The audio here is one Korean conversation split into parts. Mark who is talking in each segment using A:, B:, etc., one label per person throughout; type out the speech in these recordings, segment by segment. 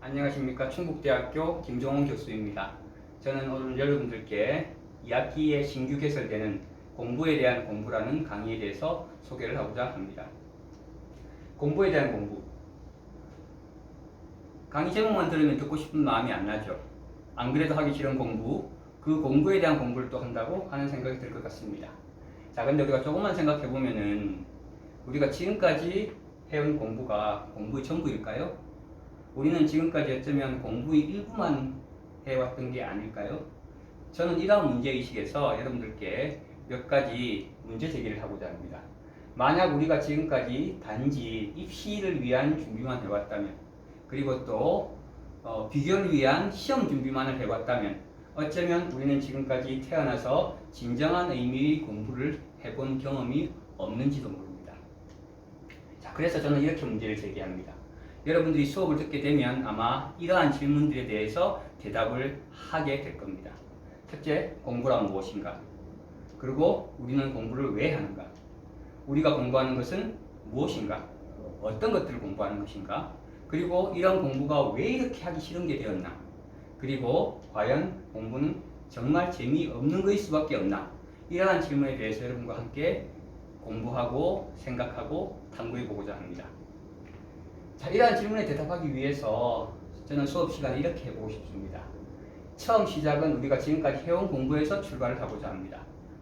A: 안녕하십니까. 충북대학교 김종훈 교수입니다. 저는 오늘 여러분들께 2학기에 신규 개설되는 공부에 대한 공부라는 강의에 대해서 소개를 하고자 합니다. 공부에 대한 공부. 강의 제목만 들으면 듣고 싶은 마음이 안 나죠. 안 그래도 하기 싫은 공부, 그 공부에 대한 공부를 또 한다고 하는 생각이 들 것 같습니다. 자, 근데 우리가 조금만 생각해 보면은 우리가 지금까지 해온 공부가 공부의 전부일까요? 우리는 지금까지 어쩌면 공부의 일부만 해왔던 게 아닐까요? 저는 이러한 문제의식에서 여러분들께 몇 가지 문제 제기를 하고자 합니다. 만약 우리가 지금까지 단지 입시를 위한 준비만 해왔다면, 그리고 또 비교를 위한 시험 준비만을 해왔다면, 어쩌면 우리는 지금까지 태어나서 진정한 의미의 공부를 해본 경험이 없는지도 모릅니다. 자, 그래서 저는 이렇게 문제를 제기합니다. 여러분들이 수업을 듣게 되면 아마 이러한 질문들에 대해서 대답을 하게 될 겁니다. 첫째, 공부란 무엇인가? 그리고 우리는 공부를 왜 하는가? 우리가 공부하는 것은 무엇인가? 어떤 것들을 공부하는 것인가? 그리고 이런 공부가 왜 이렇게 하기 싫은 게 되었나? 그리고 과연 공부는 정말 재미없는 것일 수밖에 없나? 이러한 질문에 대해서 여러분과 함께 공부하고 생각하고 탐구해 보고자 합니다. 자, 이러한 질문에 대답하기 위해서 저는 수업 시간에 이렇게 해보고 싶습니다. 처음 시작은 우리가 지금까지 해온 공부에서 출발을 하고자 합니다.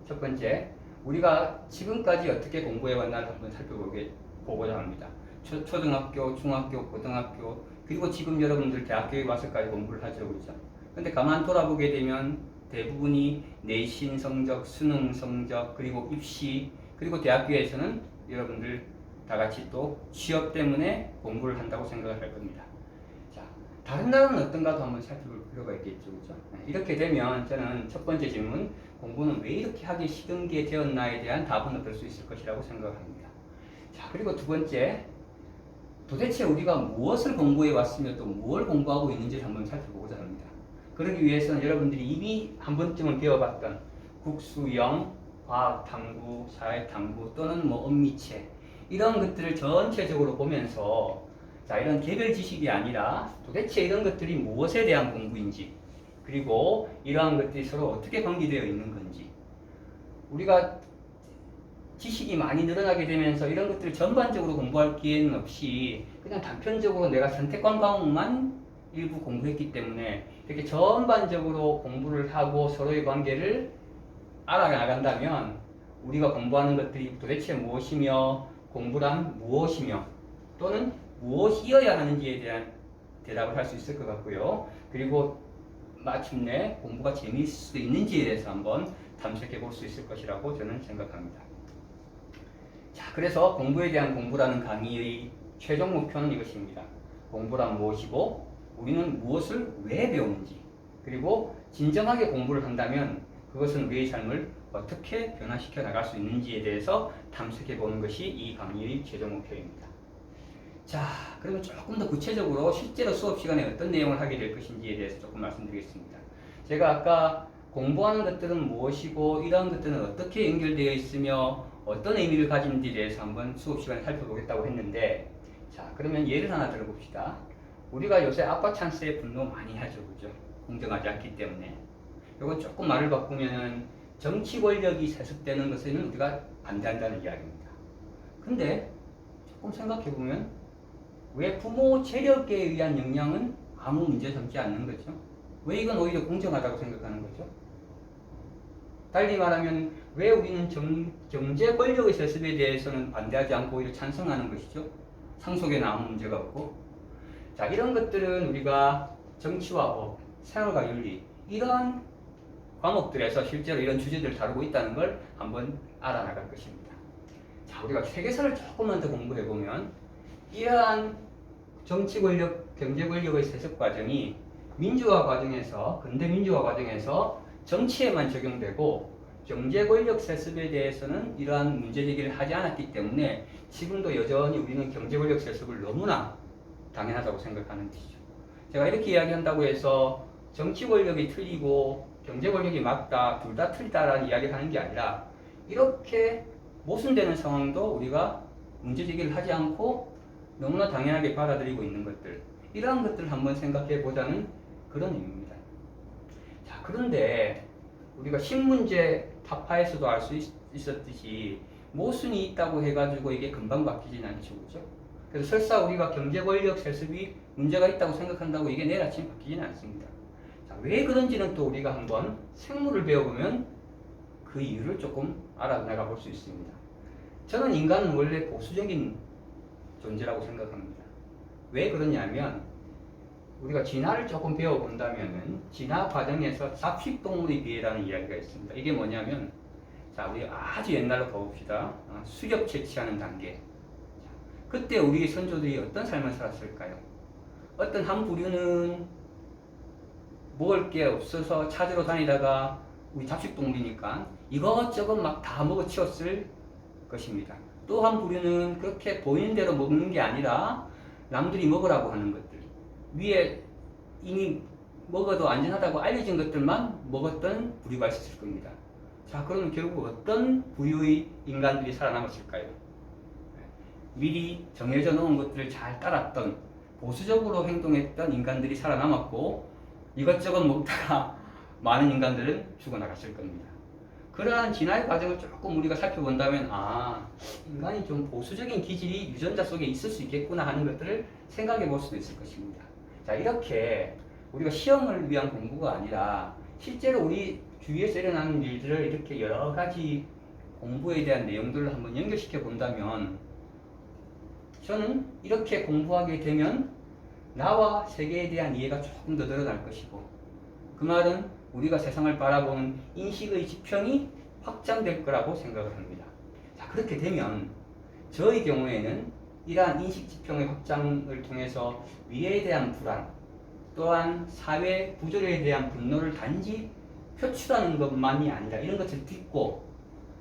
A: 첫 번째, 우리가 지금까지 어떻게 공부해왔나를 한번 살펴보고자 합니다. 초등학교, 중학교, 고등학교, 그리고 지금 여러분들 대학교에 와서까지 공부를 하죠, 그렇죠? 근데 가만 돌아보게 되면 대부분이 내신 성적, 수능 성적, 그리고 입시, 그리고 대학교에서는 여러분들 다 같이 또 취업 때문에 공부를 한다고 생각을 할 겁니다. 자, 다른 나라는 어떤가도 한번 살펴볼 필요가 있겠죠, 그렇죠? 이렇게 되면 저는 첫 번째 질문, 공부는 왜 이렇게 하기 싫은 게 되었나에 대한 답은 얻을 수 있을 것이라고 생각을 합니다. 자, 그리고 두 번째, 도대체 우리가 무엇을 공부해 왔으며 또 무엇을 공부하고 있는지를 한번 살펴보고자 합니다. 그러기 위해서는 여러분들이 이미 한 번쯤은 배워봤던 국수영, 과학탐구, 사회탐구 또는 엄미체 이런 것들을 전체적으로 보면서 자, 이런 개별 지식이 아니라 도대체 이런 것들이 무엇에 대한 공부인지, 그리고 이러한 것들이 서로 어떻게 관계되어 있는 건지, 우리가 지식이 많이 늘어나게 되면서 이런 것들을 전반적으로 공부할 기회는 없이 그냥 단편적으로 내가 선택한 과목만 일부 공부했기 때문에 이렇게 전반적으로 공부를 하고 서로의 관계를 알아나간다면 우리가 공부하는 것들이 도대체 무엇이며 공부란 무엇이며 또는 무엇이어야 하는지에 대한 대답을 할 수 있을 것 같고요. 그리고 마침내 공부가 재미있을 수 있는지에 대해서 한번 탐색해 볼 수 있을 것이라고 저는 생각합니다. 자, 그래서 공부에 대한 공부라는 강의의 최종 목표는 이것입니다. 공부란 무엇이고 우리는 무엇을 왜 배우는지, 그리고 진정하게 공부를 한다면 그것은 우리의 삶을 어떻게 변화시켜 나갈 수 있는지에 대해서 탐색해 보는 것이 이 강의의 최종 목표입니다. 자, 그러면 조금 더 구체적으로 실제로 수업 시간에 어떤 내용을 하게 될 것인지에 대해서 조금 말씀드리겠습니다. 제가 아까 공부하는 것들은 무엇이고 이러한 것들은 어떻게 연결되어 있으며 어떤 의미를 가지는지에 대해서 한번 수업 시간에 살펴보겠다고 했는데, 자, 그러면 예를 하나 들어봅시다. 우리가 요새 아빠 찬스에 분노 많이 하죠, 그죠? 공정하지 않기 때문에. 이건 조금 말을 바꾸면은 정치 권력이 세습되는 것에는 우리가 반대한다는 이야기입니다. 근데 조금 생각해보면 왜 부모 재력에 의한 영향은 아무 문제 삼지 않는 거죠? 왜 이건 오히려 공정하다고 생각하는 거죠? 달리 말하면 왜 우리는 경제 권력의 세습에 대해서는 반대하지 않고 오히려 찬성하는 것이죠? 상속에는 아무 문제가 없고. 자, 이런 것들은 우리가 정치와 법, 생활과 윤리 이러한 과목들에서 실제로 이런 주제들을 다루고 있다는 걸 한번 알아나갈 것입니다. 자, 우리가 세계사를 조금만 더 공부해보면 이러한 정치 권력, 경제 권력의 세습 과정이 민주화 과정에서, 근대 민주화 과정에서 정치에만 적용되고 경제 권력 세습에 대해서는 이러한 문제 제기를 하지 않았기 때문에 지금도 여전히 우리는 경제 권력 세습을 너무나 당연하다고 생각하는 것이죠. 제가 이렇게 이야기한다고 해서 정치 권력이 틀리고 경제 권력이 맞다, 둘 다 틀리다라는 이야기를 하는 게 아니라 이렇게 모순되는 상황도 우리가 문제 제기를 하지 않고 너무나 당연하게 받아들이고 있는 것들, 이러한 것들을 한번 생각해 보자는 그런 의미입니다. 자, 그런데 우리가 신문제 타파에서도 알 수 있었듯이 모순이 있다고 해가지고 이게 금방 바뀌진 않죠, 그죠? 그래서 설사 우리가 경제 권력 세습이 문제가 있다고 생각한다고 이게 내일 아침 바뀌지는 않습니다. 자, 왜 그런지는 또 우리가 한번 생물을 배워보면 그 이유를 조금 알아나가 볼 수 있습니다. 저는 인간은 원래 보수적인 존재라고 생각합니다. 왜 그러냐면 우리가 진화를 조금 배워본다면은 진화 과정에서 잡식동물의 비애라는 이야기가 있습니다. 이게 뭐냐면 자, 우리 아주 옛날로 가봅시다. 수렵 채취하는 단계. 그때 우리 선조들이 어떤 삶을 살았을까요? 어떤 한 부류는 먹을 게 없어서 찾으러 다니다가 우리 잡식동물이니까 이것저것 막 다 먹어치웠을 것입니다. 또 한 부류는 그렇게 보이는 대로 먹는 게 아니라 남들이 먹으라고 하는 것들, 위에 이미 먹어도 안전하다고 알려진 것들만 먹었던 부류가 있었을 겁니다. 자, 그러면 결국 어떤 부류의 인간들이 살아남았을까요? 미리 정해져 놓은 것들을 잘 따랐던 보수적으로 행동했던 인간들이 살아남았고 이것저것 먹다가 많은 인간들은 죽어나갔을 겁니다. 그러한 진화의 과정을 조금 우리가 살펴본다면 인간이 좀 보수적인 기질이 유전자 속에 있을 수 있겠구나 하는 것들을 생각해 볼 수도 있을 것입니다. 자, 이렇게 우리가 시험을 위한 공부가 아니라 실제로 우리 주위에서 일어나는 일들을 이렇게 여러 가지 공부에 대한 내용들을 한번 연결시켜 본다면 저는 이렇게 공부하게 되면 나와 세계에 대한 이해가 조금 더 늘어날 것이고 그 말은 우리가 세상을 바라보는 인식의 지평이 확장될 거라고 생각을 합니다. 자, 그렇게 되면 저의 경우에는 이러한 인식 지평의 확장을 통해서 미래에 대한 불안 또한 사회 구조에 대한 분노를 단지 표출하는 것만이 아니라 이런 것을 딛고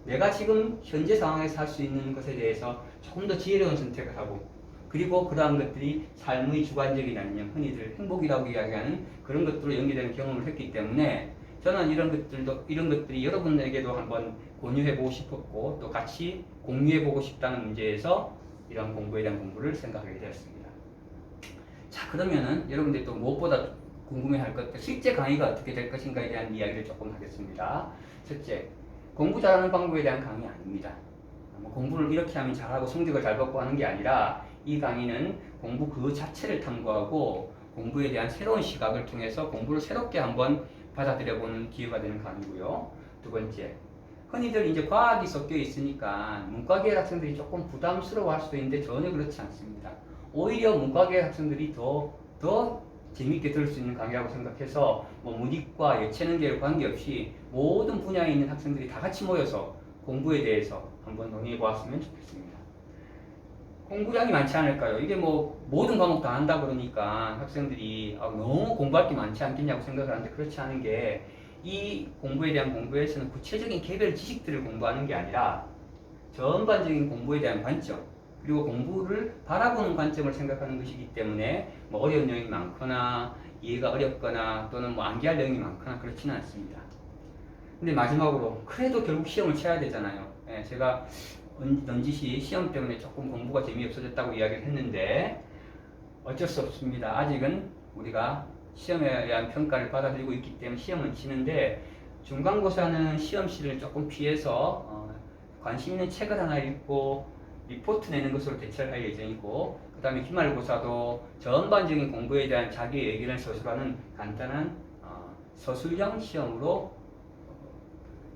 A: 내가 지금 현재 상황에서 할 수 있는 것에 대해서 조금 더 지혜로운 선택을 하고 그리고 그러한 것들이 삶의 주관적인 안녕, 흔히들 행복이라고 이야기하는 그런 것들로 연계되는 경험을 했기 때문에 저는 이런 것들이 여러분에게도 한번 공유해보고 싶었고 또 같이 공유해보고 싶다는 문제에서 이런 공부에 대한 공부를 생각하게 되었습니다. 자, 그러면은 여러분들이 또 무엇보다 궁금해할 것들, 실제 강의가 어떻게 될 것인가에 대한 이야기를 조금 하겠습니다. 첫째, 공부 잘하는 방법에 대한 강의 아닙니다. 공부를 이렇게 하면 잘하고 성적을 잘 받고 하는 게 아니라 이 강의는 공부 그 자체를 탐구하고 공부에 대한 새로운 시각을 통해서 공부를 새롭게 한번 받아들여보는 기회가 되는 강의고요. 두 번째, 흔히들 이제 과학이 섞여 있으니까 문과계열 학생들이 조금 부담스러워 할 수도 있는데 전혀 그렇지 않습니다. 오히려 문과계열 학생들이 더 재미있게 들을 수 있는 강의라고 생각해서 문이과, 예체능계열 관계없이 모든 분야에 있는 학생들이 다 같이 모여서 공부에 대해서 한번 논의해 보았으면 좋겠습니다. 공부량이 많지 않을까요? 이게 모든 과목 다 한다 그러니까 학생들이 너무 공부할 게 많지 않겠냐고 생각을 하는데 그렇지 않은 게 이 공부에 대한 공부에서는 구체적인 개별 지식들을 공부하는 게 아니라 전반적인 공부에 대한 관점 그리고 공부를 바라보는 관점을 생각하는 것이기 때문에 어려운 내용이 많거나 이해가 어렵거나 또는 암기할 내용이 많거나 그렇지는 않습니다. 근데 마지막으로 그래도 결국 시험을 쳐야 되잖아요. 제가 넌지시 시험 때문에 조금 공부가 재미없어졌다고 이야기를 했는데 어쩔 수 없습니다. 아직은 우리가 시험에 대한 평가를 받아들이고 있기 때문에 시험은 치는데 중간고사는 시험실을 조금 피해서 관심 있는 책을 하나 읽고 리포트 내는 것으로 대처를 할 예정이고 그 다음에 기말고사도 전반적인 공부에 대한 자기 의견을 서술하는 간단한 서술형 시험으로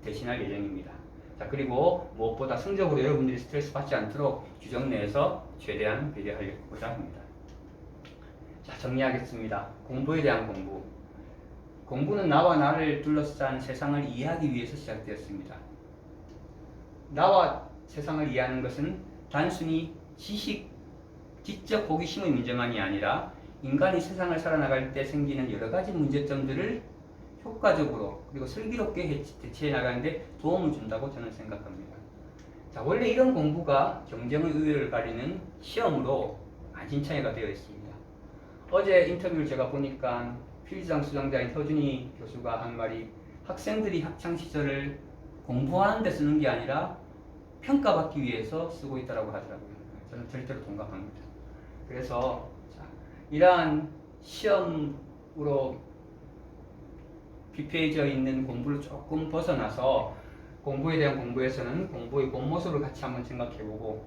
A: 대신할 예정입니다. 자, 그리고 무엇보다 성적으로 여러분들이 스트레스 받지 않도록 규정 내에서 최대한 배려하려고자 합니다. 자, 정리하겠습니다. 공부에 대한 공부. 공부는 나와 나를 둘러싼 세상을 이해하기 위해서 시작되었습니다. 나와 세상을 이해하는 것은 단순히 지적 호기심의 문제만이 아니라 인간이 세상을 살아나갈 때 생기는 여러 가지 문제점들을 효과적으로 그리고 슬기롭게 대처해 나가는데 도움을 준다고 저는 생각합니다. 자, 원래 이런 공부가 경쟁의 우위를 가리는 시험으로 만신창이가 되어 있습니다. 어제 인터뷰를 제가 보니까 필기장 수장자인 허준희 교수가 한 말이 학생들이 학창시절을 공부하는 데 쓰는 게 아니라 평가받기 위해서 쓰고 있다고 하더라고요. 저는 절대로 동감합니다. 그래서 자, 이러한 시험으로 비폐해져 있는 공부를 조금 벗어나서 공부에 대한 공부에서는 공부의 본 모습을 같이 한번 생각해보고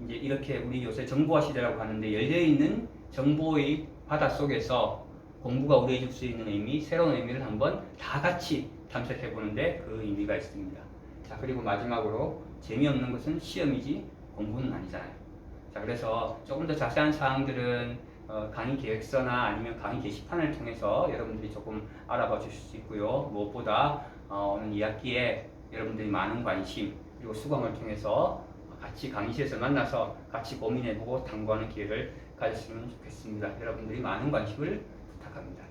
A: 이제 이렇게 우리 요새 정보화 시대라고 하는데 열려있는 정보의 바다 속에서 공부가 우리에게 줄 수 있는 의미, 새로운 의미를 한번 다 같이 탐색해보는데 그 의미가 있습니다. 자, 그리고 마지막으로 재미없는 것은 시험이지 공부는 아니잖아요. 자, 그래서 조금 더 자세한 사항들은 강의 계획서나 아니면 강의 게시판을 통해서 여러분들이 조금 알아봐 주실 수 있고요. 무엇보다 오늘 2학기에 여러분들이 많은 관심 그리고 수강을 통해서 같이 강의실에서 만나서 같이 고민해보고 탐구하는 기회를 가졌으면 좋겠습니다. 여러분들이 많은 관심을 부탁합니다.